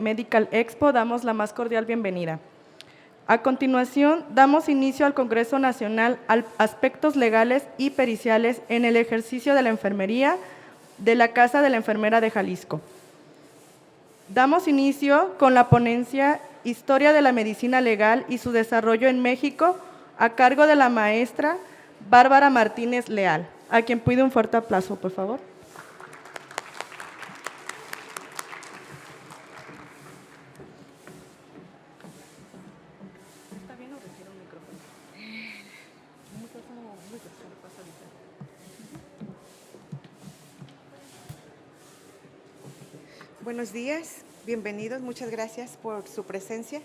Medical Expo damos la más cordial bienvenida. A continuación, damos inicio al Congreso Nacional Aspectos Legales y Periciales en el ejercicio de la enfermería de la Casa de la Enfermera de Jalisco. Damos inicio con la ponencia Historia de la Medicina Legal y su desarrollo en México, a cargo de la maestra Bárbara Martínez Leal, a quien pido un fuerte aplauso, por favor. Buenos días, bienvenidos, muchas gracias por su presencia.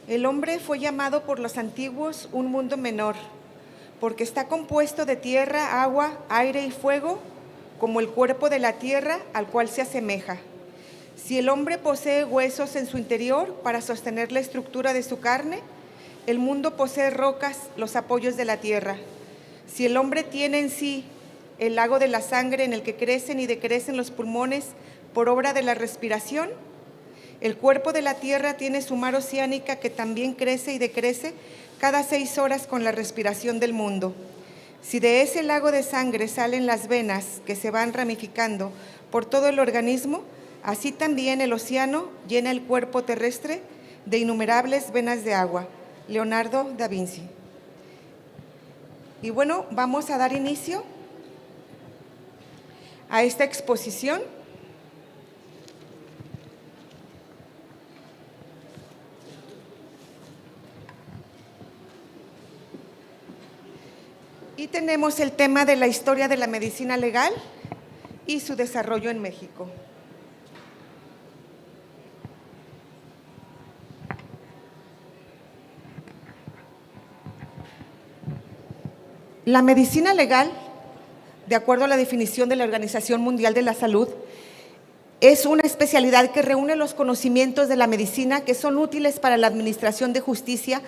El hombre fue llamado por los antiguos un mundo menor, porque está compuesto de tierra, agua, aire y fuego, como el cuerpo de la tierra al cual se asemeja. Si el hombre posee huesos en su interior para sostener la estructura de su carne, el mundo posee rocas, los apoyos de la tierra. Si el hombre tiene en sí el lago de la sangre en el que crecen y decrecen los pulmones por obra de la respiración, el cuerpo de la tierra tiene su mar oceánica que también crece y decrece cada 6 horas con la respiración del mundo. Si de ese lago de sangre salen las venas que se van ramificando por todo el organismo, así también el océano llena el cuerpo terrestre de innumerables venas de agua. Leonardo da Vinci. Y bueno, vamos a dar inicio a esta exposición. Y tenemos el tema de la historia de la medicina legal y su desarrollo en México. La medicina legal, de acuerdo a la definición de la Organización Mundial de la Salud, es una especialidad que reúne los conocimientos de la medicina que son útiles para la administración de justicia,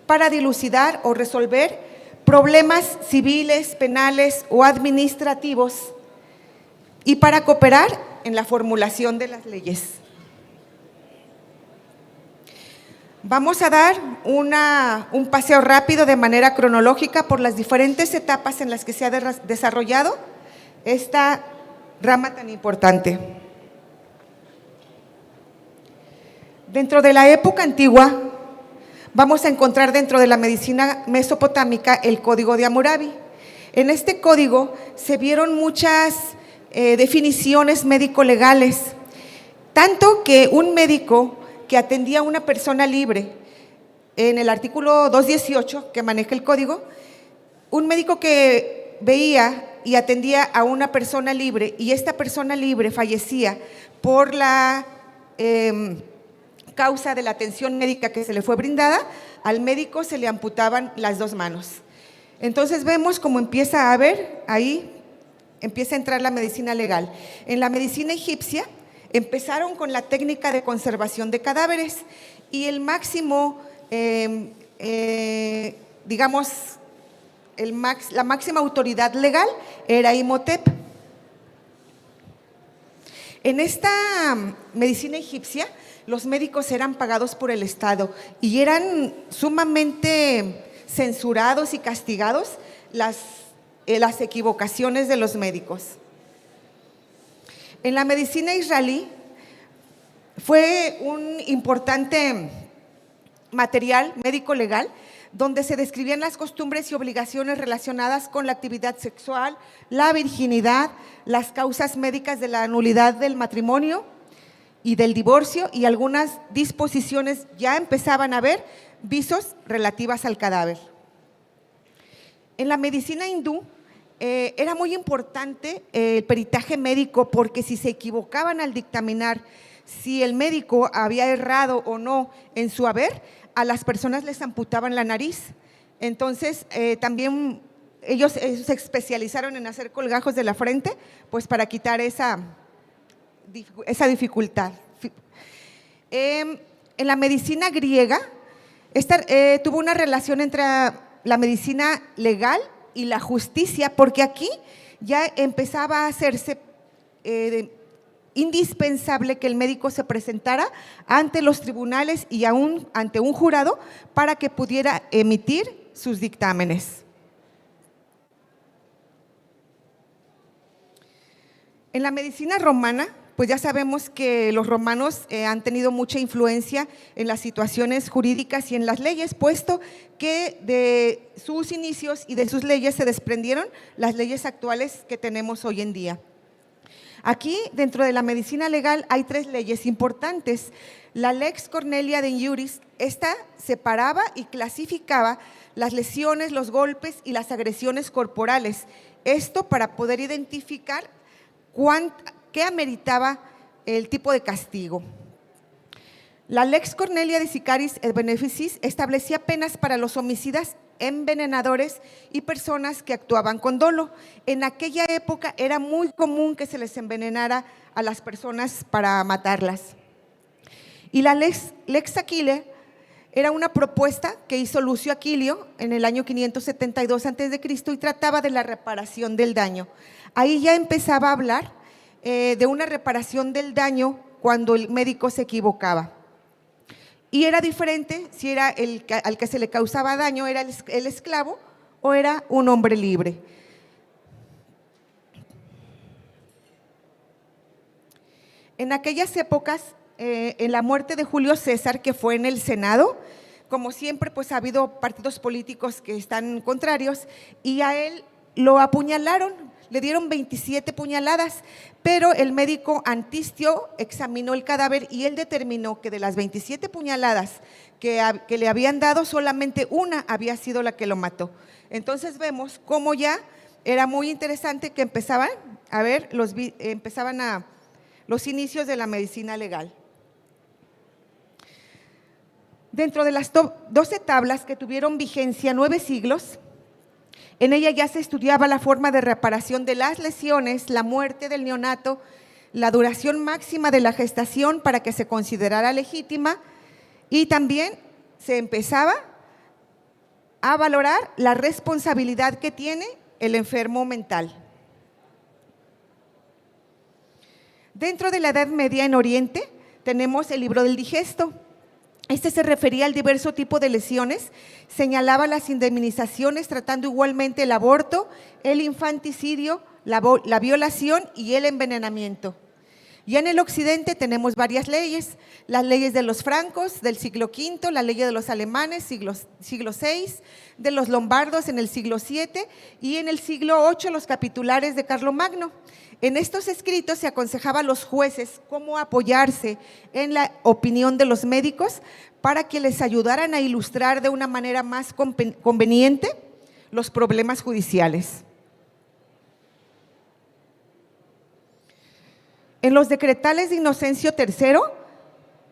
para dilucidar o resolver problemas civiles, penales o administrativos y para cooperar en la formulación de las leyes. Vamos a dar un paseo rápido de manera cronológica por las diferentes etapas en las que se ha desarrollado esta rama tan importante. Dentro de la época antigua, vamos a encontrar dentro de la medicina mesopotámica el Código de Hammurabi. En este código se vieron muchas definiciones médico-legales, tanto que un médico que atendía a una persona libre, en el artículo 218 que maneja el código, un médico que veía y atendía a una persona libre y esta persona libre fallecía por la causa de la atención médica que se le fue brindada, al médico se le amputaban las 2 manos. Entonces vemos cómo empieza a haber, ahí empieza a entrar la medicina legal. En la medicina egipcia empezaron con la técnica de conservación de cadáveres y el máximo, la máxima autoridad legal era Imhotep. En esta medicina egipcia, los médicos eran pagados por el Estado y eran sumamente censurados y castigados las equivocaciones de los médicos. En la medicina israelí fue un importante material médico-legal donde se describían las costumbres y obligaciones relacionadas con la actividad sexual, la virginidad, las causas médicas de la nulidad del matrimonio y del divorcio, y algunas disposiciones ya empezaban a haber visos relativas al cadáver. En la medicina hindú era muy importante el peritaje médico, porque si se equivocaban al dictaminar si el médico había errado o no en su haber, a las personas les amputaban la nariz. Entonces, también ellos se especializaron en hacer colgajos de la frente, pues para quitar esa dificultad. En la medicina griega, tuvo una relación entre la medicina legal y la justicia, porque aquí ya empezaba a hacerse indispensable que el médico se presentara ante los tribunales y aún ante un jurado para que pudiera emitir sus dictámenes. En la medicina romana, pues ya sabemos que los romanos han tenido mucha influencia en las situaciones jurídicas y en las leyes, puesto que de sus inicios y de sus leyes se desprendieron las leyes actuales que tenemos hoy en día. Aquí, dentro de la medicina legal, hay 3 leyes importantes. La Lex Cornelia de Iuris, esta separaba y clasificaba las lesiones, los golpes y las agresiones corporales. Esto para poder identificar qué ameritaba el tipo de castigo. La Lex Cornelia de Sicaris et Beneficis establecía penas para los homicidas, envenenadores y personas que actuaban con dolo. En aquella época era muy común que se les envenenara a las personas para matarlas. Y la Lex Aquile era una propuesta que hizo Lucio Aquilio en el año 572 a.C. y trataba de la reparación del daño. Ahí ya empezaba a hablar de una reparación del daño cuando el médico se equivocaba. Y era diferente si era al que se le causaba daño, era el esclavo o era un hombre libre. En aquellas épocas, en la muerte de Julio César, que fue en el Senado, como siempre, pues ha habido partidos políticos que están contrarios y a él lo apuñalaron, le dieron 27 puñaladas, pero el médico Antistio examinó el cadáver y él determinó que de las 27 puñaladas que le habían dado, solamente una había sido la que lo mató. Entonces vemos cómo ya era muy interesante que empezaban a ver los inicios de la medicina legal. Dentro de las 12 tablas que tuvieron vigencia 9 siglos, en ella ya se estudiaba la forma de reparación de las lesiones, la muerte del neonato, la duración máxima de la gestación para que se considerara legítima y también se empezaba a valorar la responsabilidad que tiene el enfermo mental. Dentro de la Edad Media en Oriente tenemos el libro del Digesto. Este se refería al diverso tipo de lesiones, señalaba las indemnizaciones tratando igualmente el aborto, el infanticidio, la violación y el envenenamiento. Ya en el occidente tenemos varias leyes, las leyes de los francos del siglo V, la ley de los alemanes siglo VI, de los lombardos en el siglo VII y en el siglo VIII los capitulares de Carlomagno. En estos escritos se aconsejaba a los jueces cómo apoyarse en la opinión de los médicos para que les ayudaran a ilustrar de una manera más conveniente los problemas judiciales. En los decretales de Inocencio III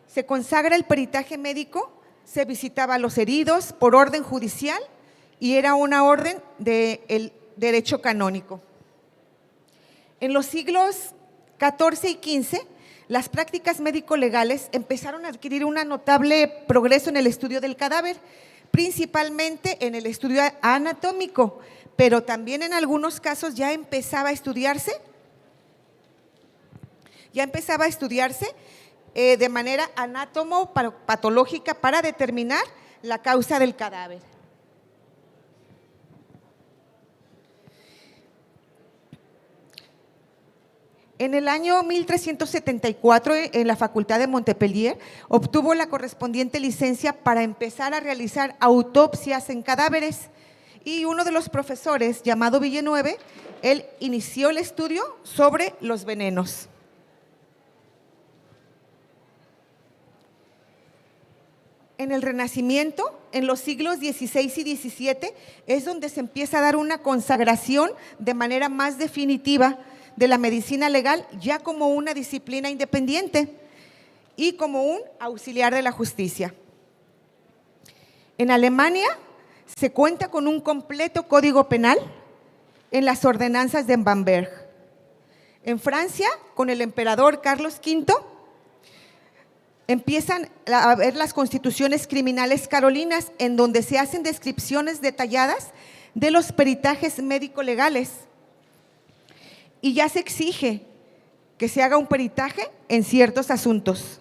se consagra el peritaje médico, se visitaba a los heridos por orden judicial y era una orden del derecho canónico. En los siglos XIV y XV, las prácticas médico-legales empezaron a adquirir un notable progreso en el estudio del cadáver, principalmente en el estudio anatómico, pero también en algunos casos ya empezaba a estudiarse de manera anátomo-patológica para determinar la causa del cadáver. En el año 1374, en la Facultad de Montpellier, obtuvo la correspondiente licencia para empezar a realizar autopsias en cadáveres y uno de los profesores, llamado Villeneuve, él inició el estudio sobre los venenos. En el Renacimiento, en los siglos XVI y XVII, es donde se empieza a dar una consagración de manera más definitiva de la medicina legal ya como una disciplina independiente. y como un auxiliar de la justicia. En Alemania se cuenta con un completo código penal en las ordenanzas de Bamberg. En Francia, con el emperador Carlos V, empiezan a ver las constituciones criminales carolinas, en donde se hacen descripciones detalladas de los peritajes médico-legales y ya se exige que se haga un peritaje en ciertos asuntos.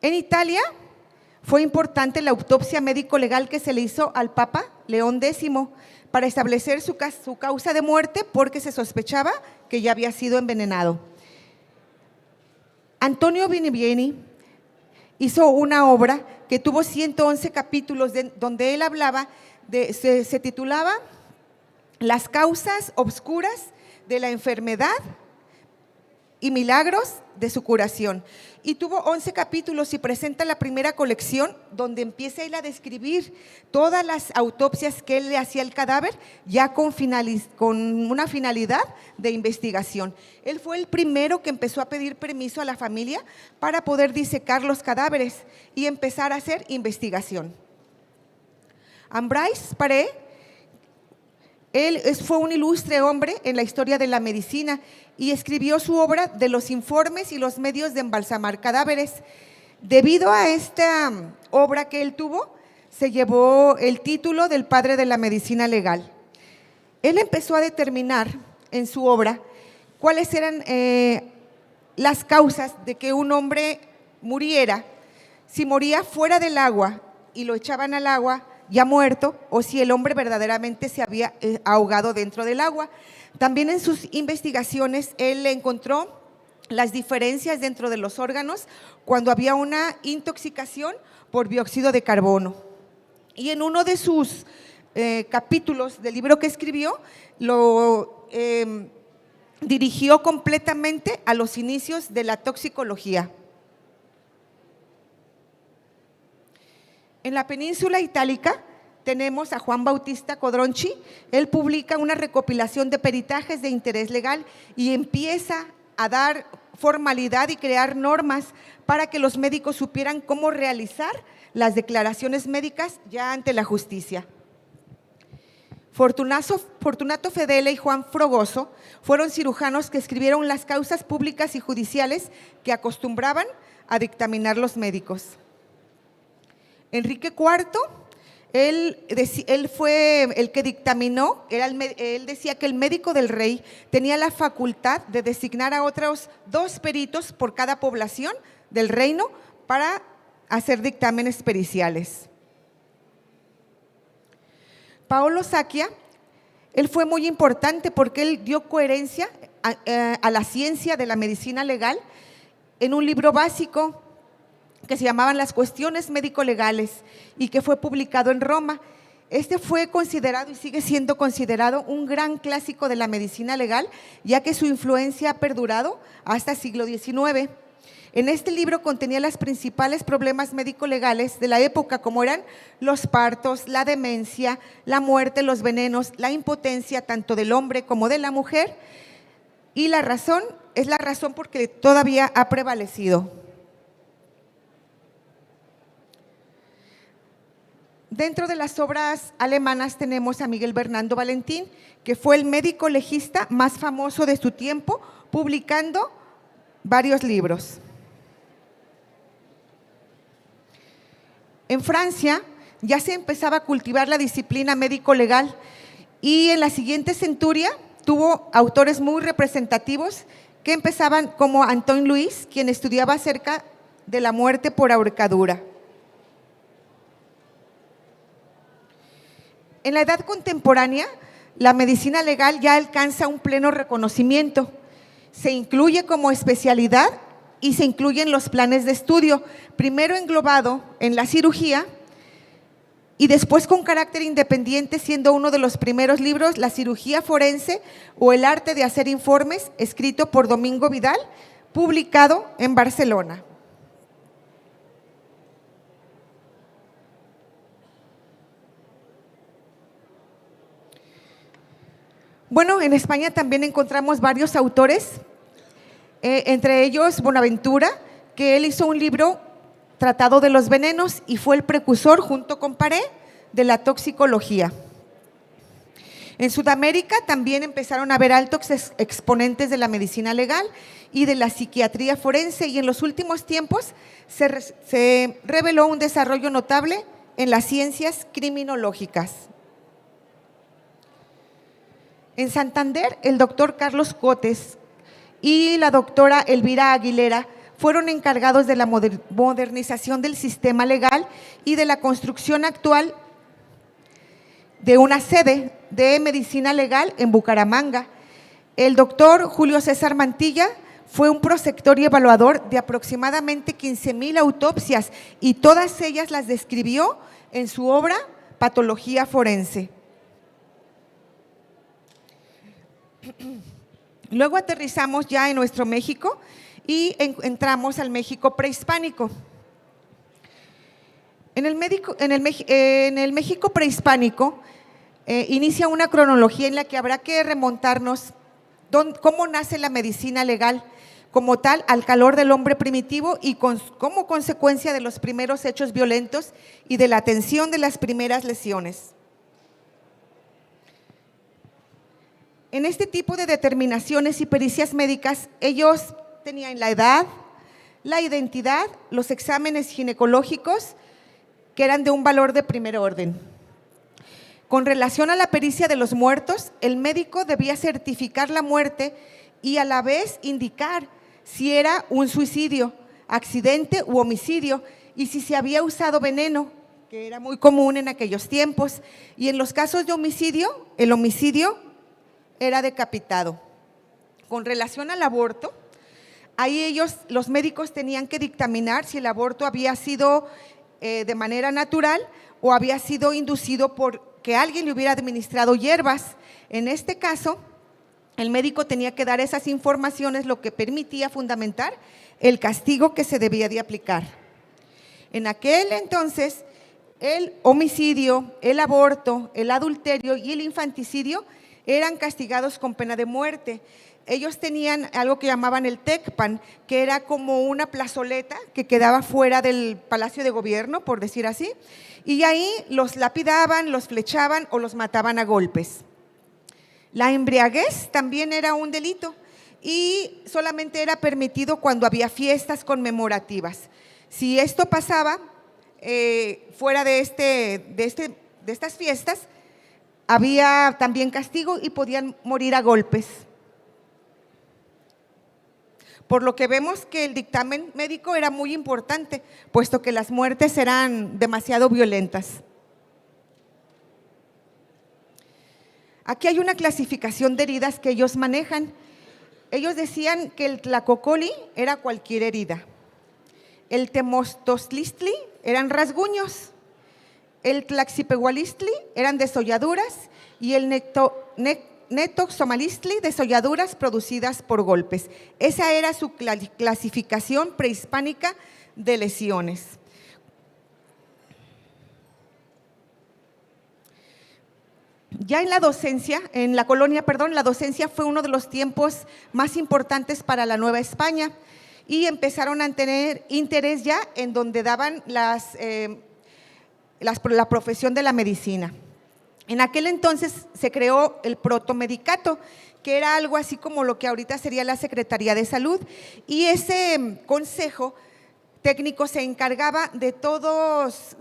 En Italia fue importante la autopsia médico-legal que se le hizo al Papa León X para establecer su causa de muerte, porque se sospechaba que ya había sido envenenado. Antonio Binibieni hizo una obra que tuvo 111 capítulos, donde él hablaba, se titulaba Las causas obscuras de la enfermedad y milagros de su curación. Y tuvo 11 capítulos y presenta la primera colección, donde empieza él a describir todas las autopsias que él le hacía al cadáver, ya con una finalidad de investigación. Él fue el primero que empezó a pedir permiso a la familia para poder disecar los cadáveres y empezar a hacer investigación. Ambroise Paré, él fue un ilustre hombre en la historia de la medicina y escribió su obra de los informes y los medios de embalsamar cadáveres. Debido a esta obra que él tuvo, se llevó el título del padre de la medicina legal. Él empezó a determinar en su obra cuáles eran las causas de que un hombre muriera, si moría fuera del agua y lo echaban al agua ya muerto, o si el hombre verdaderamente se había ahogado dentro del agua. También en sus investigaciones él encontró las diferencias dentro de los órganos cuando había una intoxicación por dióxido de carbono. Y en uno de sus capítulos del libro que escribió, lo dirigió completamente a los inicios de la toxicología. En la península itálica tenemos a Juan Bautista Codronchi. Él publica una recopilación de peritajes de interés legal y empieza a dar formalidad y crear normas para que los médicos supieran cómo realizar las declaraciones médicas ya ante la justicia. Fortunato Fedele y Juan Frogoso fueron cirujanos que escribieron las causas públicas y judiciales que acostumbraban a dictaminar los médicos. Enrique IV, él fue el que dictaminó, él decía que el médico del rey tenía la facultad de designar a otros 2 peritos por cada población del reino para hacer dictámenes periciales. Paolo Sacchia, él fue muy importante porque él dio coherencia a la ciencia de la medicina legal en un libro básico que se llamaban Las cuestiones médico-legales y que fue publicado en Roma. Este fue considerado y sigue siendo considerado un gran clásico de la medicina legal, ya que su influencia ha perdurado hasta el siglo XIX. En este libro contenía los principales problemas médico-legales de la época, como eran los partos, la demencia, la muerte, los venenos, la impotencia tanto del hombre como de la mujer, y la razón es la razón porque todavía ha prevalecido. Dentro de las obras alemanas tenemos a Miguel Bernardo Valentín, que fue el médico legista más famoso de su tiempo, publicando varios libros. En Francia ya se empezaba a cultivar la disciplina médico-legal y en la siguiente centuria tuvo autores muy representativos que empezaban como Antoine Louis, quien estudiaba acerca de la muerte por ahorcadura. En la edad contemporánea, la medicina legal ya alcanza un pleno reconocimiento. Se incluye como especialidad y se incluyen los planes de estudio, primero englobado en la cirugía y después con carácter independiente, siendo uno de los primeros libros La cirugía forense o el arte de hacer informes, escrito por Domingo Vidal, publicado en Barcelona. Bueno, en España también encontramos varios autores entre ellos Bonaventura, que él hizo un libro, Tratado de los Venenos, y fue el precursor, junto con Paré, de la toxicología. En Sudamérica también empezaron a haber altos exponentes de la medicina legal y de la psiquiatría forense, y en los últimos tiempos se reveló un desarrollo notable en las ciencias criminológicas. En Santander, el doctor Carlos Cotes y la doctora Elvira Aguilera fueron encargados de la modernización del sistema legal y de la construcción actual de una sede de medicina legal en Bucaramanga. El doctor Julio César Mantilla fue un prospector y evaluador de aproximadamente 15,000 autopsias, y todas ellas las describió en su obra Patología Forense. Luego aterrizamos ya en nuestro México y entramos al México prehispánico. En el México prehispánico inicia una cronología en la que habrá que remontarnos cómo nace la medicina legal como tal al calor del hombre primitivo y como consecuencia de los primeros hechos violentos y de la atención de las primeras lesiones. En este tipo de determinaciones y pericias médicas, ellos tenían la edad, la identidad, los exámenes ginecológicos, que eran de un valor de primer orden. Con relación a la pericia de los muertos, el médico debía certificar la muerte y a la vez indicar si era un suicidio, accidente u homicidio, y si se había usado veneno, que era muy común en aquellos tiempos. Y en los casos de homicidio, el homicidio era decapitado. Con relación al aborto, ahí los médicos tenían que dictaminar si el aborto había sido de manera natural o había sido inducido por que alguien le hubiera administrado hierbas. En este caso, el médico tenía que dar esas informaciones, lo que permitía fundamentar el castigo que se debía de aplicar. En aquel entonces, el homicidio, el aborto, el adulterio y el infanticidio eran castigados con pena de muerte. Ellos tenían algo que llamaban el tecpan, que era como una plazoleta que quedaba fuera del Palacio de Gobierno, por decir así, y ahí los lapidaban, los flechaban o los mataban a golpes. La embriaguez también era un delito y solamente era permitido cuando había fiestas conmemorativas. Si esto pasaba fuera de estas fiestas, había también castigo y podían morir a golpes. Por lo que vemos que el dictamen médico era muy importante, puesto que las muertes eran demasiado violentas. Aquí hay una clasificación de heridas que ellos manejan. Ellos decían que el tlacocoli era cualquier herida, el temostoslistli eran rasguños, el tlaxipehualistli eran desolladuras y el netoxomalistli desolladuras producidas por golpes. Esa era su clasificación prehispánica de lesiones. Ya en la docencia, la docencia fue uno de los tiempos más importantes para la Nueva España y empezaron a tener interés ya en donde daban la profesión de la medicina. En aquel entonces se creó el protomedicato, que era algo así como lo que ahorita sería la Secretaría de Salud, y ese consejo técnico se encargaba de todas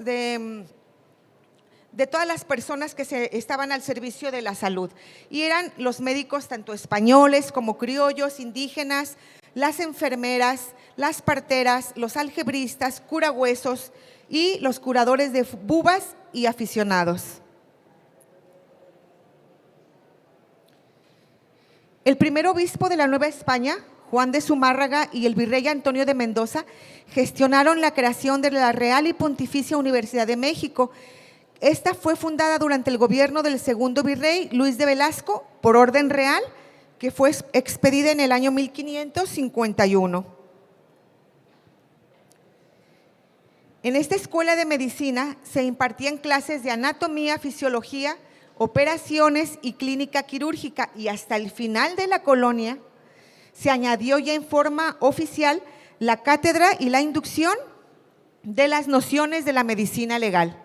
las personas que estaban al servicio de la salud, y eran los médicos tanto españoles como criollos, indígenas, las enfermeras, las parteras, los algebristas, curahuesos y los curadores de bubas y aficionados. El primer obispo de la Nueva España, Juan de Zumárraga, y el virrey Antonio de Mendoza gestionaron la creación de la Real y Pontificia Universidad de México. Esta fue fundada durante el gobierno del segundo virrey Luis de Velasco por orden real, que fue expedida en el año 1551. En esta escuela de medicina se impartían clases de anatomía, fisiología, operaciones y clínica quirúrgica, y hasta el final de la colonia se añadió ya en forma oficial la cátedra y la inducción de las nociones de la medicina legal.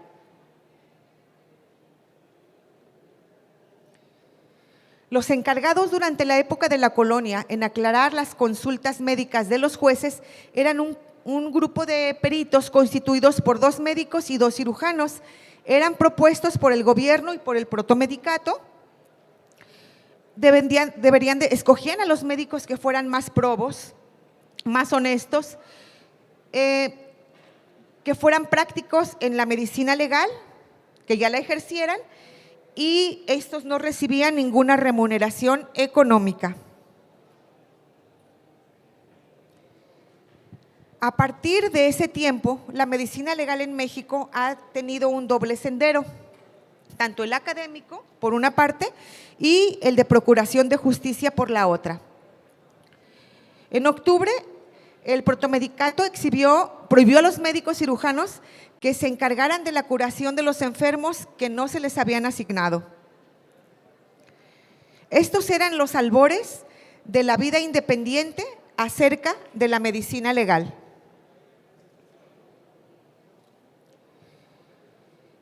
Los encargados durante la época de la colonia en aclarar las consultas médicas de los jueces eran un grupo de peritos constituidos por 2 médicos y 2 cirujanos. Eran propuestos por el gobierno y por el protomedicato. Escogían a los médicos que fueran más probos, más honestos, que fueran prácticos en la medicina legal, que ya la ejercieran, y estos no recibían ninguna remuneración económica. A partir de ese tiempo, la medicina legal en México ha tenido un doble sendero, tanto el académico, por una parte, y el de procuración de justicia por la otra. En octubre, el protomedicato prohibió a los médicos cirujanos que se encargaran de la curación de los enfermos que no se les habían asignado. Estos eran los albores de la vida independiente acerca de la medicina legal.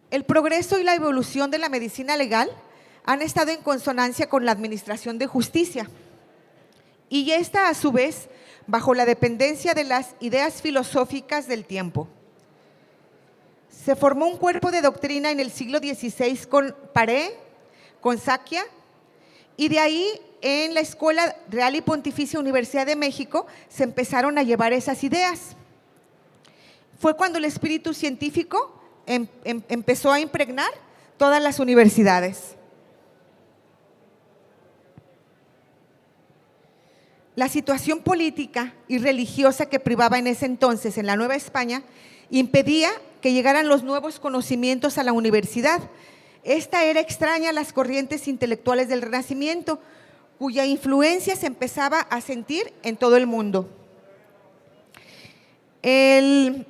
El progreso y la evolución de la medicina legal han estado en consonancia con la administración de justicia, y esta, a su vez, bajo la dependencia de las ideas filosóficas del tiempo. Se formó un cuerpo de doctrina en el siglo XVI con Paré, con Sciacca, y de ahí en la Escuela Real y Pontificia Universidad de México se empezaron a llevar esas ideas. Fue cuando el espíritu científico empezó a impregnar todas las universidades. La situación política y religiosa que privaba en ese entonces en la Nueva España impedía que llegaran los nuevos conocimientos a la universidad. Esta era extraña a las corrientes intelectuales del Renacimiento, cuya influencia se empezaba a sentir en todo el mundo. El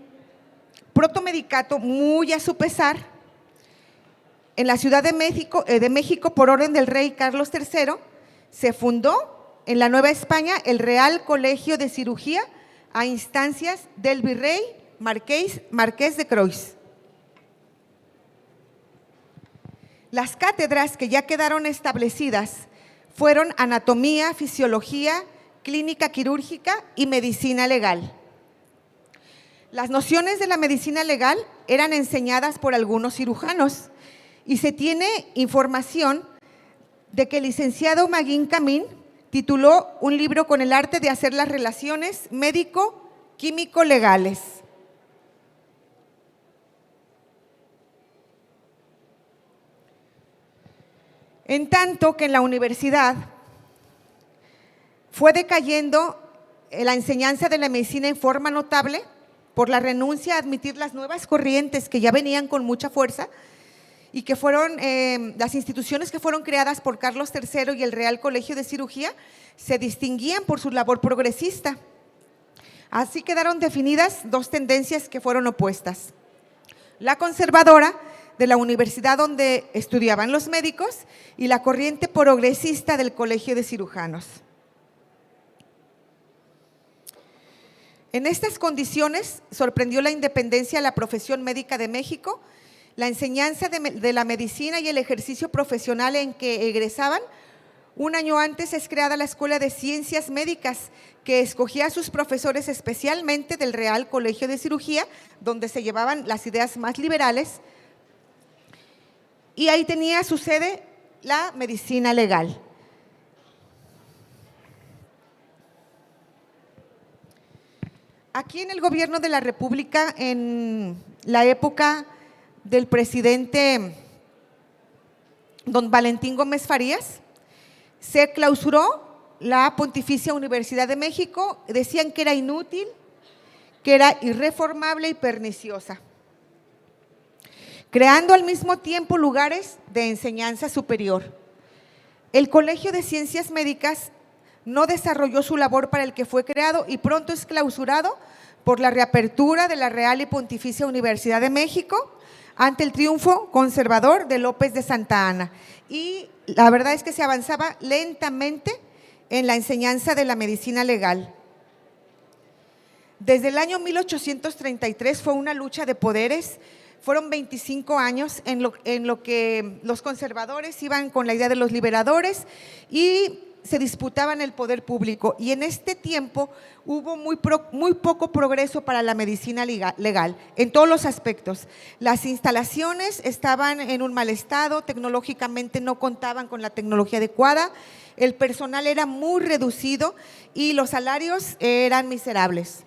protomedicato, muy a su pesar, en la Ciudad de México, por orden del rey Carlos III, se fundó en la Nueva España el Real Colegio de Cirugía a instancias del virrey Marqués de Croix. Las cátedras que ya quedaron establecidas fueron anatomía, fisiología, clínica quirúrgica y medicina legal. Las nociones de la medicina legal eran enseñadas por algunos cirujanos, y se tiene información de que el licenciado Maguín Camín tituló un libro con el arte de hacer las relaciones médico-químico-legales. En tanto que en la universidad fue decayendo la enseñanza de la medicina en forma notable por la renuncia a admitir las nuevas corrientes que ya venían con mucha fuerza, y que fueron las instituciones que fueron creadas por Carlos III y el Real Colegio de Cirugía se distinguían por su labor progresista. Así quedaron definidas 2 tendencias que fueron opuestas: la conservadora, de la universidad donde estudiaban los médicos, y la corriente progresista del Colegio de Cirujanos. En estas condiciones sorprendió la independencia de la profesión médica de México, la enseñanza de la medicina y el ejercicio profesional en que egresaban. Un año antes es creada la Escuela de Ciencias Médicas, que escogía a sus profesores especialmente del Real Colegio de Cirugía, donde se llevaban las ideas más liberales, y ahí tenía su sede la medicina legal. Aquí en el gobierno de la República, en la época del presidente don Valentín Gómez Farías, se clausuró la Pontificia Universidad de México. Decían que era inútil, que era irreformable y perniciosa, creando al mismo tiempo lugares de enseñanza superior. El Colegio de Ciencias Médicas no desarrolló su labor para el que fue creado y pronto es clausurado por la reapertura de la Real y Pontificia Universidad de México ante el triunfo conservador de López de Santa Anna. Y la verdad es que se avanzaba lentamente en la enseñanza de la medicina legal. Desde el año 1833 fue una lucha de poderes. Fueron 25 años en lo que los conservadores iban con la idea de los liberadores y se disputaban el poder público. Y en este tiempo hubo muy poco progreso para la medicina legal en todos los aspectos. Las instalaciones estaban en un mal estado, tecnológicamente no contaban con la tecnología adecuada, el personal era muy reducido y los salarios eran miserables.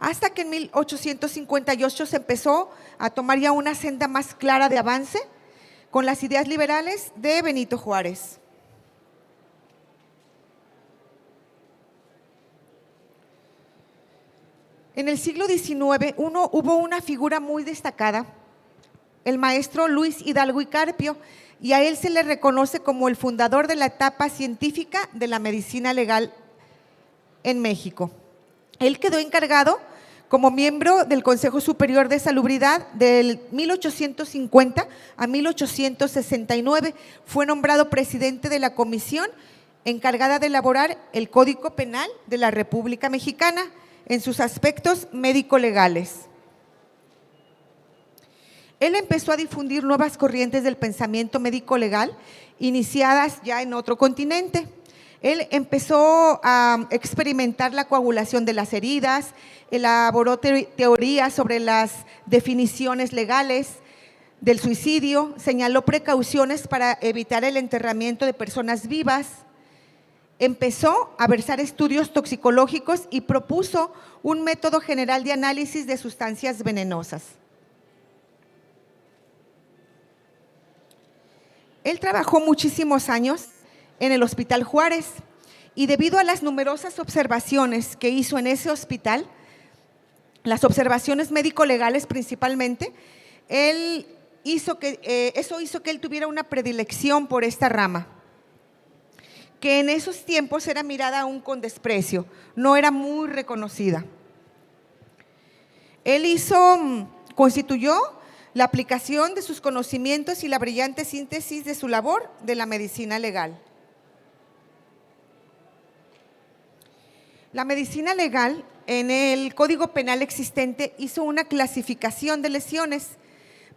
Hasta que en 1858 se empezó a tomar ya una senda más clara de avance con las ideas liberales de Benito Juárez. En el siglo XIX hubo una figura muy destacada, el maestro Luis Hidalgo y Carpio, y a él se le reconoce como el fundador de la etapa científica de la medicina legal en México. Él quedó encargado como miembro del Consejo Superior de Salubridad del 1850 a 1869. Fue nombrado presidente de la comisión encargada de elaborar el Código Penal de la República Mexicana en sus aspectos médico-legales. Él empezó a difundir nuevas corrientes del pensamiento médico-legal iniciadas ya en otro continente. Él empezó a experimentar la coagulación de las heridas, elaboró teorías sobre las definiciones legales del suicidio, señaló precauciones para evitar el enterramiento de personas vivas, empezó a versar estudios toxicológicos y propuso un método general de análisis de sustancias venenosas. Él trabajó muchísimos años en el Hospital Juárez y debido a las numerosas observaciones que hizo en ese hospital, las observaciones médico-legales principalmente, eso hizo que él tuviera una predilección por esta rama, que en esos tiempos era mirada aún con desprecio, no era muy reconocida. Él constituyó la aplicación de sus conocimientos y la brillante síntesis de su labor de la medicina legal. La medicina legal en el Código Penal existente hizo una clasificación de lesiones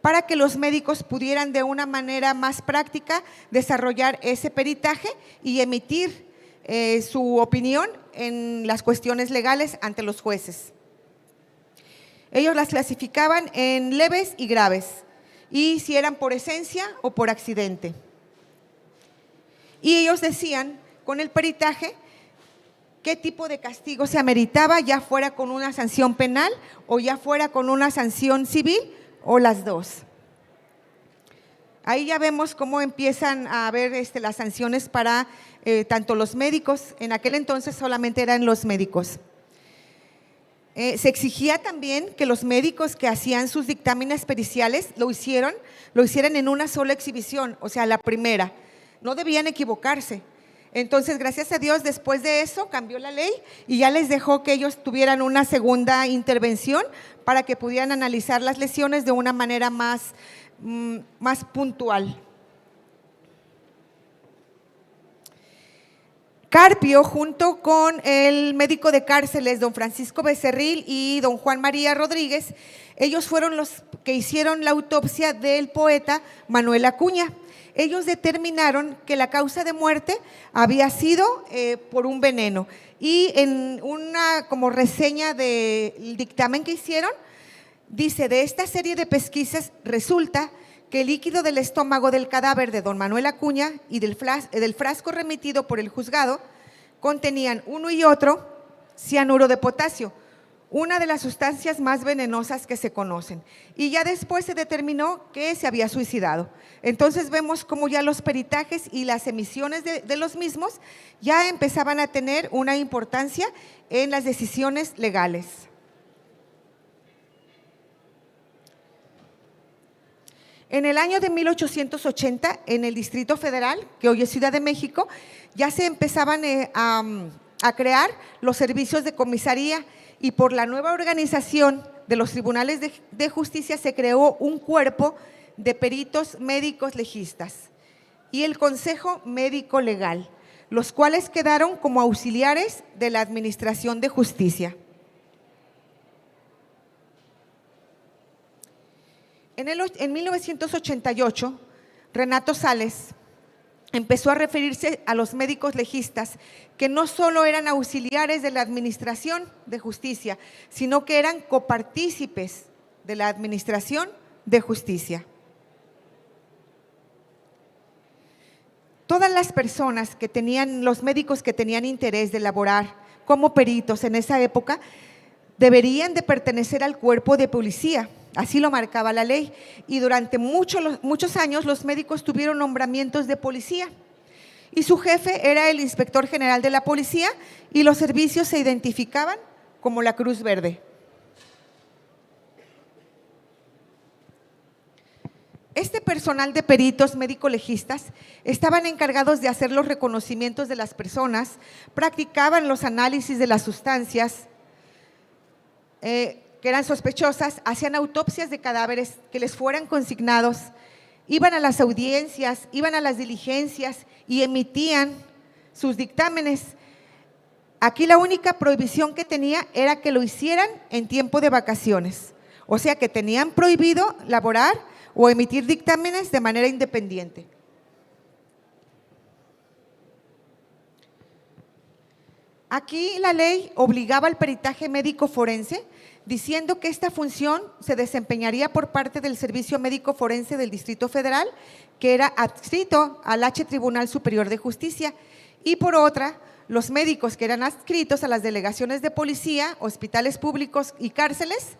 para que los médicos pudieran de una manera más práctica desarrollar ese peritaje y emitir su opinión en las cuestiones legales ante los jueces. Ellos las clasificaban en leves y graves, y si eran por esencia o por accidente. Y ellos decían con el peritaje qué tipo de castigo se ameritaba, ya fuera con una sanción penal o ya fuera con una sanción civil o las dos. Ahí ya vemos cómo empiezan a haber las sanciones para tanto los médicos, en aquel entonces solamente eran los médicos. Se exigía también que los médicos que hacían sus dictámenes periciales lo hicieran en una sola exhibición, o sea, la primera, no debían equivocarse. Entonces, gracias a Dios, después de eso cambió la ley y ya les dejó que ellos tuvieran una segunda intervención para que pudieran analizar las lesiones de una manera más puntual. Carpio, junto con el médico de cárceles, don Francisco Becerril y don Juan María Rodríguez, ellos fueron los que hicieron la autopsia del poeta Manuel Acuña. Ellos determinaron que la causa de muerte había sido por un veneno y en una como reseña del dictamen que hicieron, dice: de esta serie de pesquisas resulta que el líquido del estómago del cadáver de don Manuel Acuña y del frasco remitido por el juzgado contenían uno y otro cianuro de potasio, una de las sustancias más venenosas que se conocen. Y ya después se determinó que se había suicidado. Entonces vemos cómo ya los peritajes y las emisiones de los mismos ya empezaban a tener una importancia en las decisiones legales. En el año de 1880, en el Distrito Federal, que hoy es Ciudad de México, ya se empezaban a crear los servicios de comisaría y por la nueva organización de los tribunales de justicia se creó un cuerpo de peritos médicos legistas y el Consejo Médico Legal. los cuales quedaron como auxiliares de la Administración de Justicia. En 1988, Renato Sales empezó a referirse a los médicos legistas que no solo eran auxiliares de la Administración de Justicia, sino que eran copartícipes de la Administración de Justicia. Todas las personas que tenían, los médicos que tenían interés de laborar como peritos en esa época, deberían de pertenecer al cuerpo de policía, así lo marcaba la ley, y durante muchos años los médicos tuvieron nombramientos de policía y su jefe era el inspector general de la policía y los servicios se identificaban como la Cruz Verde. Este personal de peritos médico-legistas estaban encargados de hacer los reconocimientos de las personas, practicaban los análisis de las sustancias que eran sospechosas, hacían autopsias de cadáveres que les fueran consignados, iban a las audiencias, iban a las diligencias y emitían sus dictámenes. Aquí la única prohibición que tenía era que lo hicieran en tiempo de vacaciones, o sea que tenían prohibido laborar o emitir dictámenes de manera independiente. Aquí la ley obligaba al peritaje médico forense, diciendo que esta función se desempeñaría por parte del Servicio Médico Forense del Distrito Federal, que era adscrito al H Tribunal Superior de Justicia, y por otra, los médicos que eran adscritos a las delegaciones de policía, hospitales públicos y cárceles.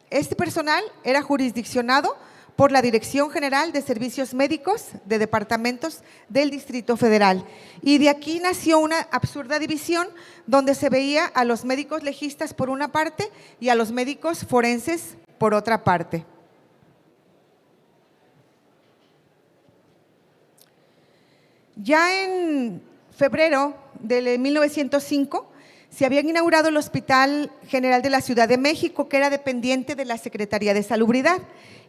Este personal era jurisdiccionado por la Dirección General de Servicios Médicos de Departamentos del Distrito Federal. Y de aquí nació una absurda división donde se veía a los médicos legistas por una parte y a los médicos forenses por otra parte. Ya en febrero de 1905 se había inaugurado el Hospital General de la Ciudad de México, que era dependiente de la Secretaría de Salubridad.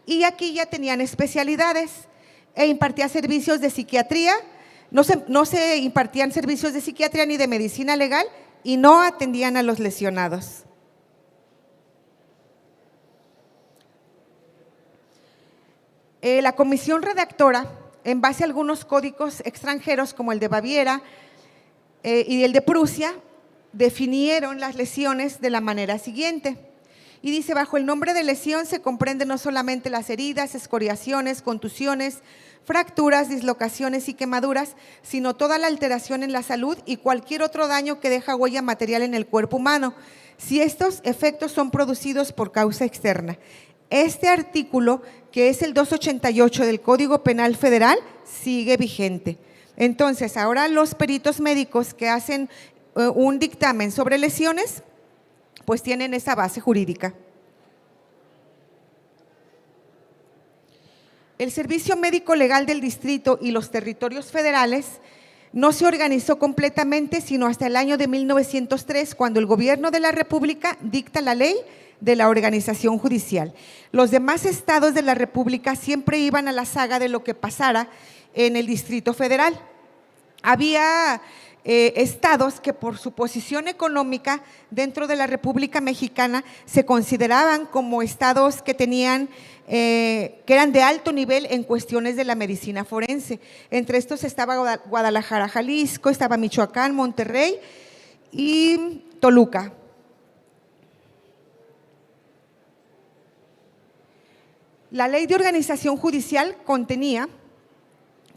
Y aquí ya tenían especialidades e impartía servicios de psiquiatría, no se impartían servicios de psiquiatría ni de medicina legal y no atendían a los lesionados. La comisión redactora, en base a algunos códigos extranjeros como el de Baviera y el de Prusia, definieron las lesiones de la manera siguiente. Y dice, bajo el nombre de lesión se comprende no solamente las heridas, escoriaciones, contusiones, fracturas, dislocaciones y quemaduras, sino toda la alteración en la salud y cualquier otro daño que deja huella material en el cuerpo humano, si estos efectos son producidos por causa externa. Este artículo, que es el 288 del Código Penal Federal, sigue vigente. Entonces, ahora los peritos médicos que hacen un dictamen sobre lesiones, pues tienen esa base jurídica. El Servicio Médico Legal del Distrito y los territorios federales no se organizó completamente sino hasta el año de 1903, cuando el gobierno de la República dicta la ley de la organización judicial. Los demás estados de la República siempre iban a la saga de lo que pasara en el Distrito Federal. Había estados que por su posición económica dentro de la República Mexicana se consideraban como estados que tenían, que eran de alto nivel en cuestiones de la medicina forense. Entre estos estaba Guadalajara, Jalisco, estaba Michoacán, Monterrey y Toluca. La ley de organización judicial contenía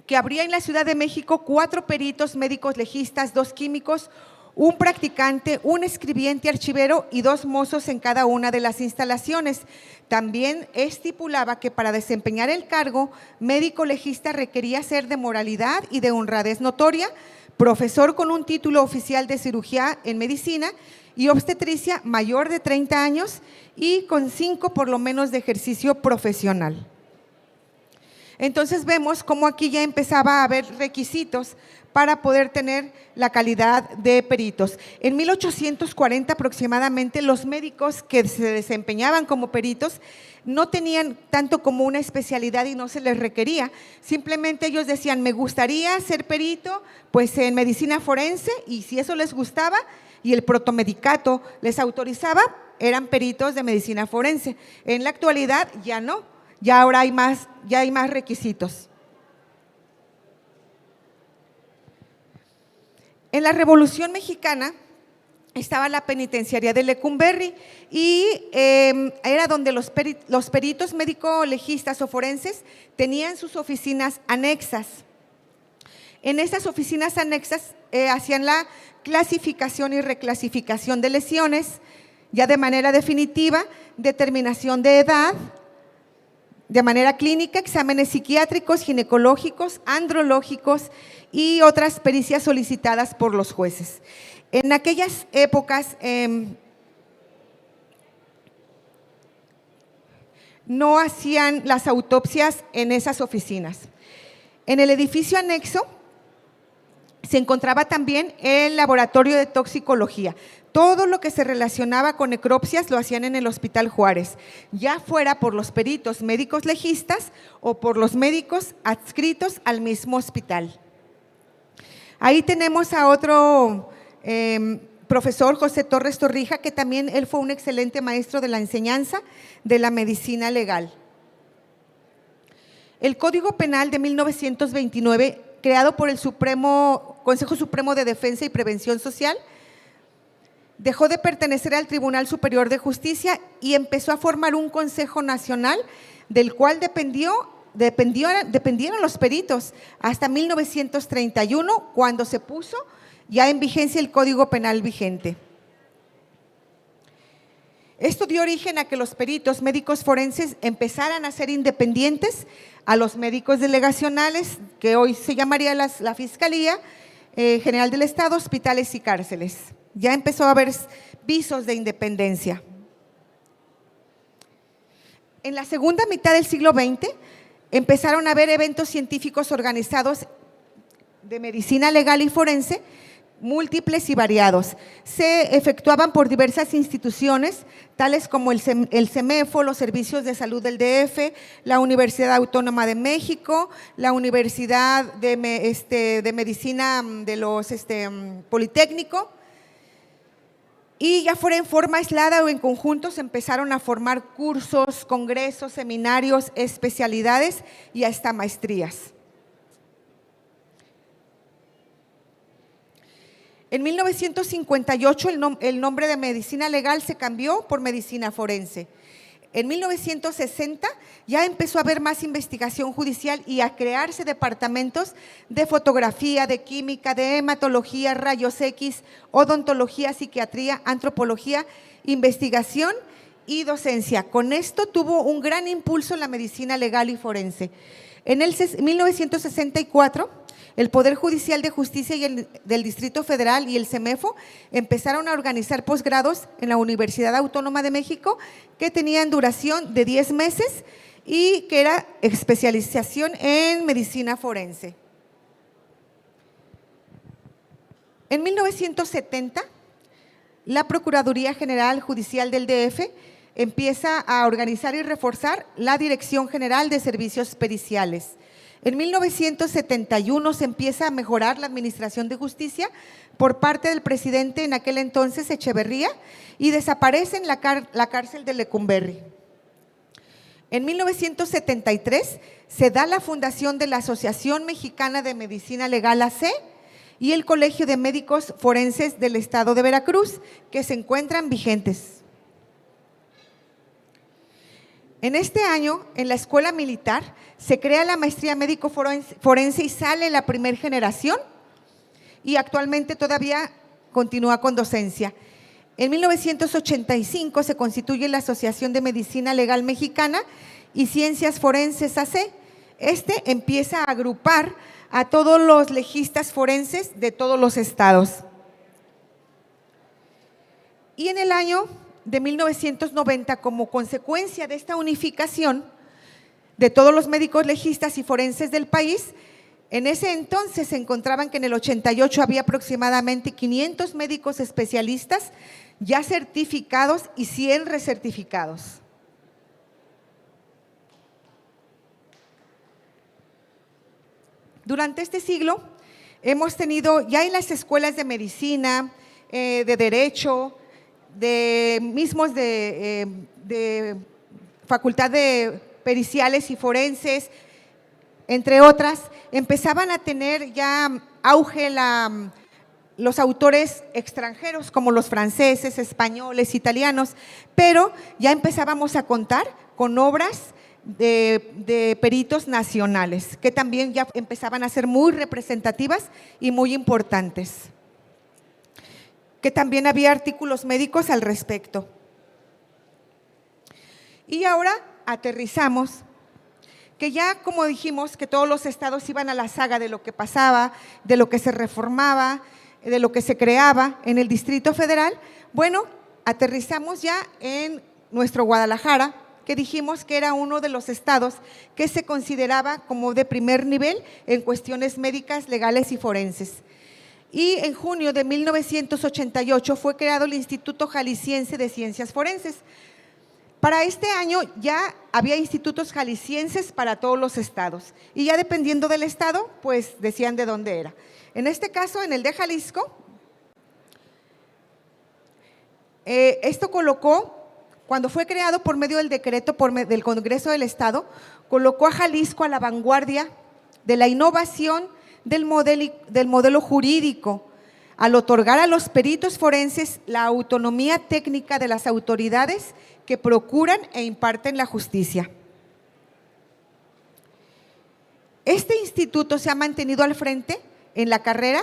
que habría en la Ciudad de México 4 peritos médicos legistas, 2 químicos, un practicante, un escribiente archivero y 2 mozos en cada una de las instalaciones. También estipulaba que para desempeñar el cargo médico legista requería ser de moralidad y de honradez notoria, profesor con un título oficial de cirugía en medicina y obstetricia mayor de 30 años y con 5 por lo menos de ejercicio profesional. Entonces vemos cómo aquí ya empezaba a haber requisitos para poder tener la calidad de peritos. En 1840 aproximadamente, los médicos que se desempeñaban como peritos no tenían tanto como una especialidad y no se les requería. Simplemente ellos decían, me gustaría ser perito pues en medicina forense, y si eso les gustaba y el protomedicato les autorizaba, eran peritos de medicina forense. En la actualidad ya no, ya ahora hay más requisitos. En la Revolución Mexicana estaba la penitenciaría de Lecumberri y era donde los peritos médico-legistas o forenses tenían sus oficinas anexas. En esas oficinas anexas hacían la clasificación y reclasificación de lesiones, ya de manera definitiva, determinación de edad, de manera clínica, exámenes psiquiátricos, ginecológicos, andrológicos y otras pericias solicitadas por los jueces. En aquellas épocas no hacían las autopsias en esas oficinas. En el edificio anexo se encontraba también el laboratorio de toxicología. Todo lo que se relacionaba con necropsias lo hacían en el Hospital Juárez, ya fuera por los peritos médicos legistas o por los médicos adscritos al mismo hospital. Ahí tenemos a otro profesor, José Torres Torrija, que también él fue un excelente maestro de la enseñanza de la medicina legal. El Código Penal de 1929, creado por el Consejo Supremo de Defensa y Prevención Social, dejó de pertenecer al Tribunal Superior de Justicia y empezó a formar un Consejo Nacional del cual dependieron los peritos hasta 1931, cuando se puso ya en vigencia el Código Penal vigente. Esto dio origen a que los peritos médicos forenses empezaran a ser independientes a los médicos delegacionales, que hoy se llamaría la Fiscalía General del Estado, hospitales y cárceles. Ya empezó a haber visos de independencia. En la segunda mitad del siglo XX empezaron a haber eventos científicos organizados de medicina legal y forense, múltiples y variados. Se efectuaban por diversas instituciones, tales como el CEMEFO, los Servicios de Salud del DF, la Universidad Autónoma de México, la Universidad de Medicina de los Politécnico, y ya fuera en forma aislada o en conjunto se empezaron a formar cursos, congresos, seminarios, especialidades y hasta maestrías. En 1958 el nombre de medicina legal se cambió por medicina forense. En 1960 ya empezó a haber más investigación judicial y a crearse departamentos de fotografía, de química, de hematología, rayos X, odontología, psiquiatría, antropología, investigación y docencia. Con esto tuvo un gran impulso la medicina legal y forense. En 1964, el Poder Judicial de Justicia del Distrito Federal y el CEMEFO empezaron a organizar posgrados en la Universidad Autónoma de México que tenían duración de 10 meses y que era especialización en medicina forense. En 1970, la Procuraduría General Judicial del DF empieza a organizar y reforzar la Dirección General de Servicios Periciales. En 1971 se empieza a mejorar la administración de justicia por parte del presidente en aquel entonces, Echeverría, y desaparece la cárcel de Lecumberri. En 1973 se da la fundación de la Asociación Mexicana de Medicina Legal AC y el Colegio de Médicos Forenses del Estado de Veracruz, que se encuentran vigentes. En este año, en la Escuela Militar, se crea la maestría médico forense y sale la primera generación y actualmente todavía continúa con docencia. En 1985 se constituye la Asociación de Medicina Legal Mexicana y Ciencias Forenses AC. Empieza a agrupar a todos los legistas forenses de todos los estados. Y en el año de 1990, como consecuencia de esta unificación, de todos los médicos legistas y forenses del país. En ese entonces se encontraban que en el 88 había aproximadamente 500 médicos especialistas ya certificados y 100 recertificados. Durante este siglo hemos tenido ya en las escuelas de medicina, de derecho, de facultad de periciales y forenses, entre otras, empezaban a tener ya auge los autores extranjeros como los franceses, españoles, italianos, pero ya empezábamos a contar con obras de peritos nacionales, que también ya empezaban a ser muy representativas y muy importantes, que también había artículos médicos al respecto. Y ahora aterrizamos, que ya como dijimos que todos los estados iban a la saga de lo que pasaba, de lo que se reformaba, de lo que se creaba en el Distrito Federal. Bueno, aterrizamos ya en nuestro Guadalajara, que dijimos que era uno de los estados que se consideraba como de primer nivel en cuestiones médicas, legales y forenses. Y en junio de 1988 fue creado el Instituto Jalisciense de Ciencias Forenses. Para este año ya había institutos jaliscienses para todos los estados y ya dependiendo del estado, pues decían de dónde era. En este caso, en el de Jalisco, esto colocó, cuando fue creado por medio del decreto del Congreso del Estado, colocó a Jalisco a la vanguardia de la innovación del modelo jurídico, al otorgar a los peritos forenses la autonomía técnica de las autoridades que procuran e imparten la justicia. Este instituto se ha mantenido al frente en la carrera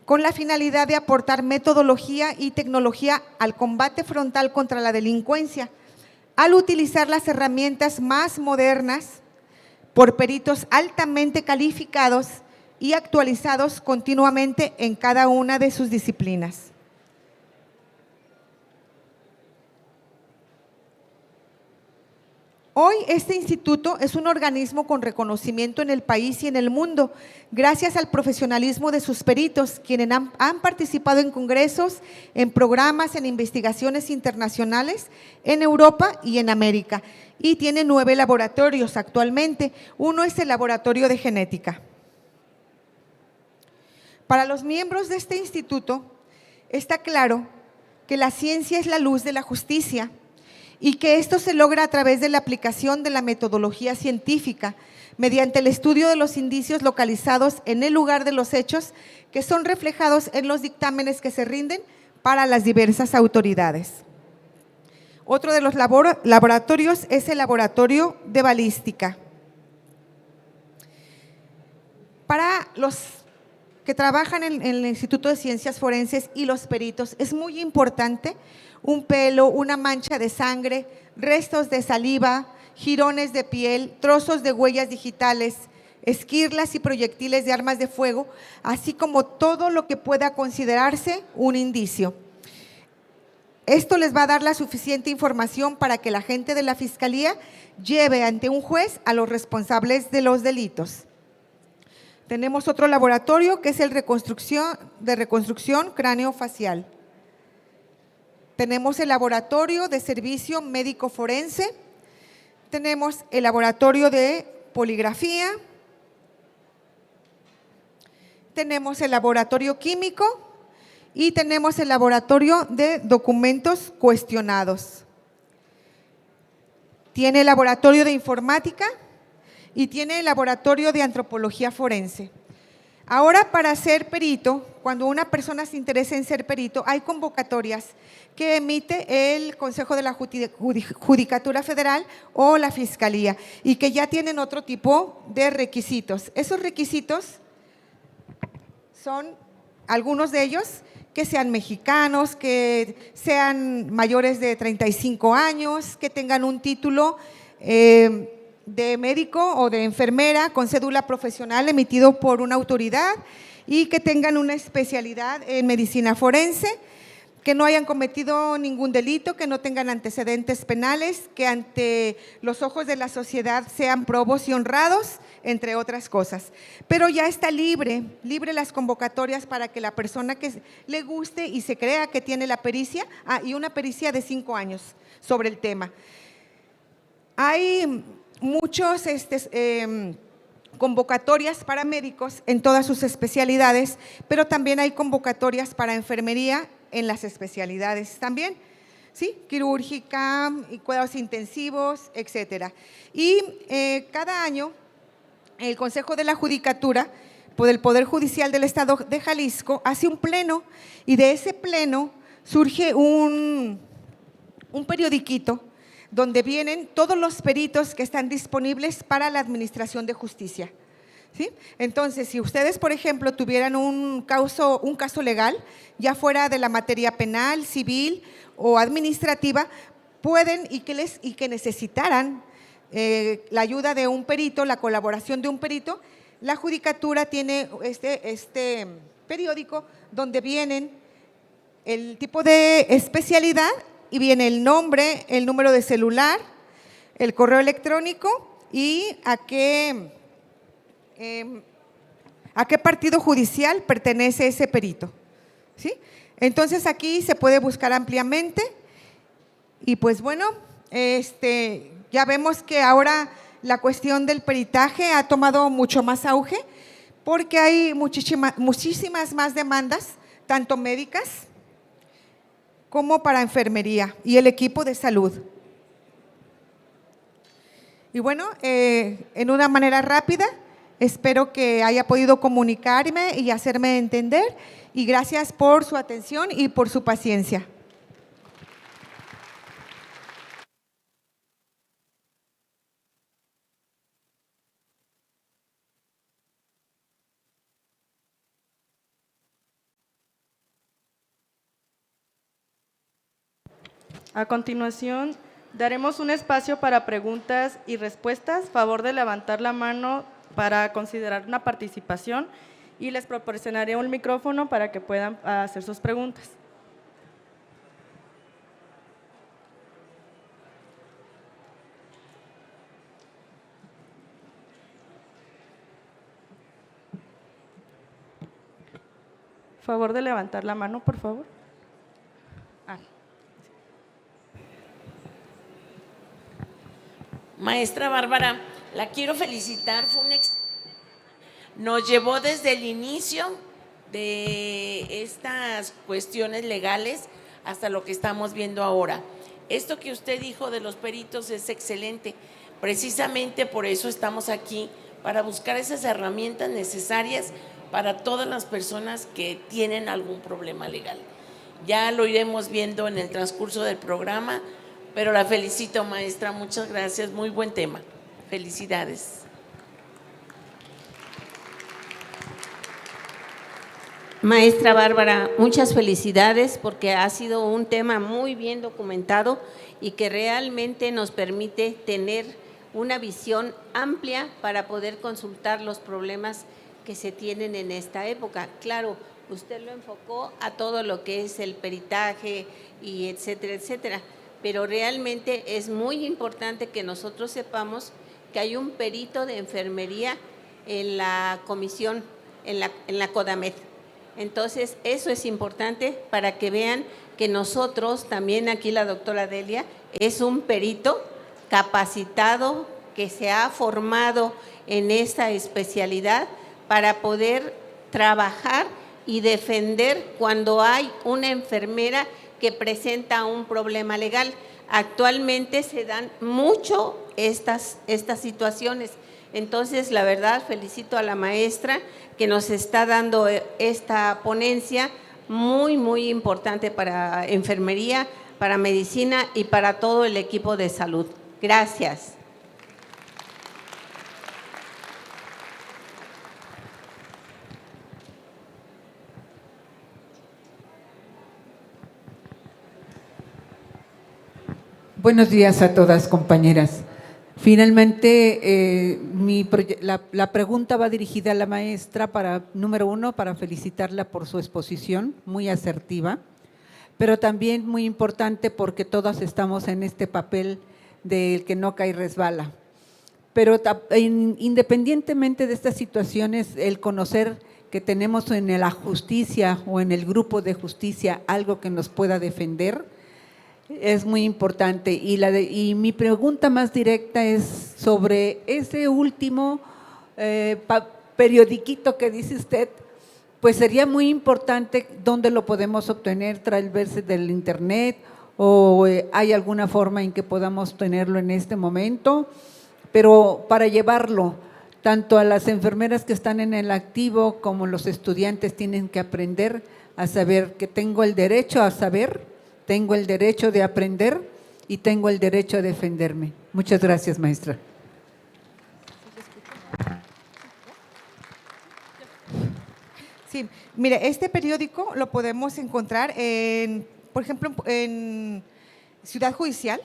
con la finalidad de aportar metodología y tecnología al combate frontal contra la delincuencia, al utilizar las herramientas más modernas por peritos altamente calificados y actualizados continuamente en cada una de sus disciplinas. Hoy este instituto es un organismo con reconocimiento en el país y en el mundo, gracias al profesionalismo de sus peritos, quienes han participado en congresos, en programas, en investigaciones internacionales, en Europa y en América. Y tiene 9 laboratorios actualmente. Uno es el laboratorio de genética. Para los miembros de este instituto, está claro que la ciencia es la luz de la justicia, y que esto se logra a través de la aplicación de la metodología científica, mediante el estudio de los indicios localizados en el lugar de los hechos, que son reflejados en los dictámenes que se rinden para las diversas autoridades. Otro de los laboratorios es el laboratorio de balística. Para los que trabajan en el Instituto de Ciencias Forenses y los peritos, es muy importante un pelo, una mancha de sangre, restos de saliva, jirones de piel, trozos de huellas digitales, esquirlas y proyectiles de armas de fuego, así como todo lo que pueda considerarse un indicio. Esto les va a dar la suficiente información para que la agente de la Fiscalía lleve ante un juez a los responsables de los delitos. Tenemos otro laboratorio que es el de reconstrucción craneofacial. Tenemos el laboratorio de servicio médico forense, tenemos el laboratorio de poligrafía, tenemos el laboratorio químico y tenemos el laboratorio de documentos cuestionados. Tiene el laboratorio de informática y tiene el laboratorio de antropología forense. Ahora, para ser perito, cuando una persona se interesa en ser perito, hay convocatorias que emite el Consejo de la Judicatura Federal o la Fiscalía y que ya tienen otro tipo de requisitos. Esos requisitos son algunos de ellos que sean mexicanos, que sean mayores de 35 años, que tengan un título de médico o de enfermera con cédula profesional emitido por una autoridad y que tengan una especialidad en medicina forense, que no hayan cometido ningún delito, que no tengan antecedentes penales, que ante los ojos de la sociedad sean probos y honrados, entre otras cosas. Pero ya está libre las convocatorias para que la persona que le guste y se crea que tiene la pericia, y una pericia de 5 años sobre el tema. Hay muchos convocatorias para médicos en todas sus especialidades, pero también hay convocatorias para enfermería en las especialidades también, ¿sí? Quirúrgica, y cuidados intensivos, etcétera. Y cada año el Consejo de la Judicatura, por el Poder Judicial del Estado de Jalisco, hace un pleno, y de ese pleno surge un periodiquito donde vienen todos los peritos que están disponibles para la administración de justicia, ¿sí? Entonces, si ustedes, por ejemplo, tuvieran un caso legal, ya fuera de la materia penal, civil o administrativa, pueden y que necesitaran la ayuda de un perito, la colaboración de un perito, la Judicatura tiene este periódico donde vienen el tipo de especialidad y viene el nombre, el número de celular, el correo electrónico y a qué partido judicial pertenece ese perito, ¿sí? Entonces aquí se puede buscar ampliamente y pues bueno, ya vemos que ahora la cuestión del peritaje ha tomado mucho más auge porque hay muchísimas más demandas, tanto médicas como para enfermería y el equipo de salud. Y bueno, en una manera rápida, espero que haya podido comunicarme y hacerme entender, y gracias por su atención y por su paciencia. A continuación, daremos un espacio para preguntas y respuestas. Favor de levantar la mano para considerar una participación y les proporcionaré un micrófono para que puedan hacer sus preguntas. Favor de levantar la mano, por favor. Maestra Bárbara, la quiero felicitar, nos llevó desde el inicio de estas cuestiones legales hasta lo que estamos viendo ahora. Esto que usted dijo de los peritos es excelente, precisamente por eso estamos aquí, para buscar esas herramientas necesarias para todas las personas que tienen algún problema legal. Ya lo iremos viendo en el transcurso del programa, pero la felicito, maestra, muchas gracias, muy buen tema. Felicidades. Maestra Bárbara, muchas felicidades porque ha sido un tema muy bien documentado y que realmente nos permite tener una visión amplia para poder consultar los problemas que se tienen en esta época. Claro, usted lo enfocó a todo lo que es el peritaje y etcétera, etcétera. Pero realmente es muy importante que nosotros sepamos que hay un perito de enfermería en la comisión, en la CODAMED. Entonces, eso es importante para que vean que nosotros, también aquí la doctora Delia, es un perito capacitado que se ha formado en esta especialidad para poder trabajar y defender cuando hay una enfermera que presenta un problema legal. Actualmente se dan mucho estas situaciones. Entonces, la verdad, felicito a la maestra que nos está dando esta ponencia muy, muy importante para enfermería, para medicina y para todo el equipo de salud. Gracias. Buenos días a todas, compañeras. Finalmente, la pregunta va dirigida a la maestra número 1, para felicitarla por su exposición, muy asertiva. pero también muy importante porque todos estamos en este papel del que no cae y resbala. Pero independientemente de estas situaciones, el conocer que tenemos en la justicia o en el grupo de justicia algo que nos pueda defender es muy importante. Y mi pregunta más directa es sobre ese último periodiquito que dice usted, pues sería muy importante dónde lo podemos obtener, tal vez del internet o hay alguna forma en que podamos tenerlo en este momento, pero para llevarlo tanto a las enfermeras que están en el activo como los estudiantes tienen que aprender a saber que tengo el derecho a saber, tengo el derecho de aprender y tengo el derecho a defenderme. Muchas gracias, maestra. Sí, mire, este periódico lo podemos encontrar por ejemplo, en Ciudad Judicial.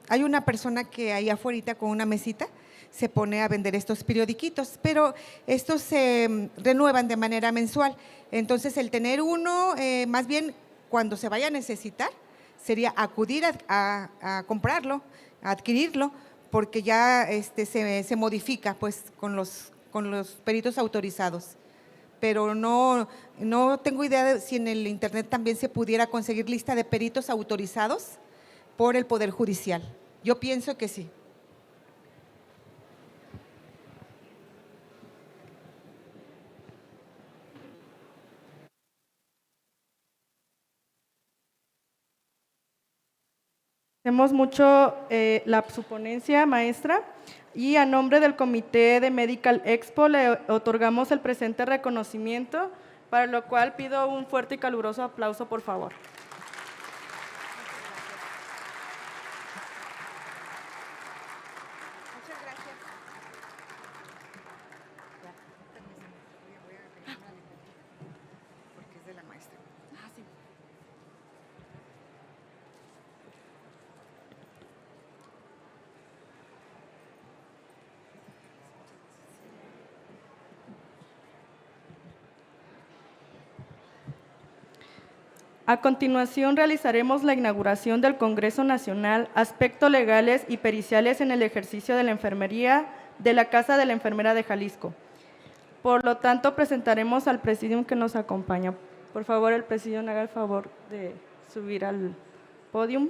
Hay una persona que ahí afuera con una mesita se pone a vender estos periodiquitos, pero estos se renuevan de manera mensual. Entonces, el tener uno, más bien cuando se vaya a necesitar, sería acudir a comprarlo, a adquirirlo, porque ya se modifica pues con los peritos autorizados. Pero no tengo idea de si en el internet también se pudiera conseguir lista de peritos autorizados por el Poder Judicial. Yo pienso que sí. Agradecemos mucho su ponencia, maestra, y a nombre del Comité de Medical Expo le otorgamos el presente reconocimiento, para lo cual pido un fuerte y caluroso aplauso, por favor. Muchas gracias. Porque es de la maestra. Sí. A continuación, realizaremos la inauguración del Congreso Nacional, Aspectos Legales y Periciales en el Ejercicio de la Enfermería de la Casa de la Enfermera de Jalisco. Por lo tanto, presentaremos al Presidium que nos acompaña. Por favor, el Presidium haga el favor de subir al podium.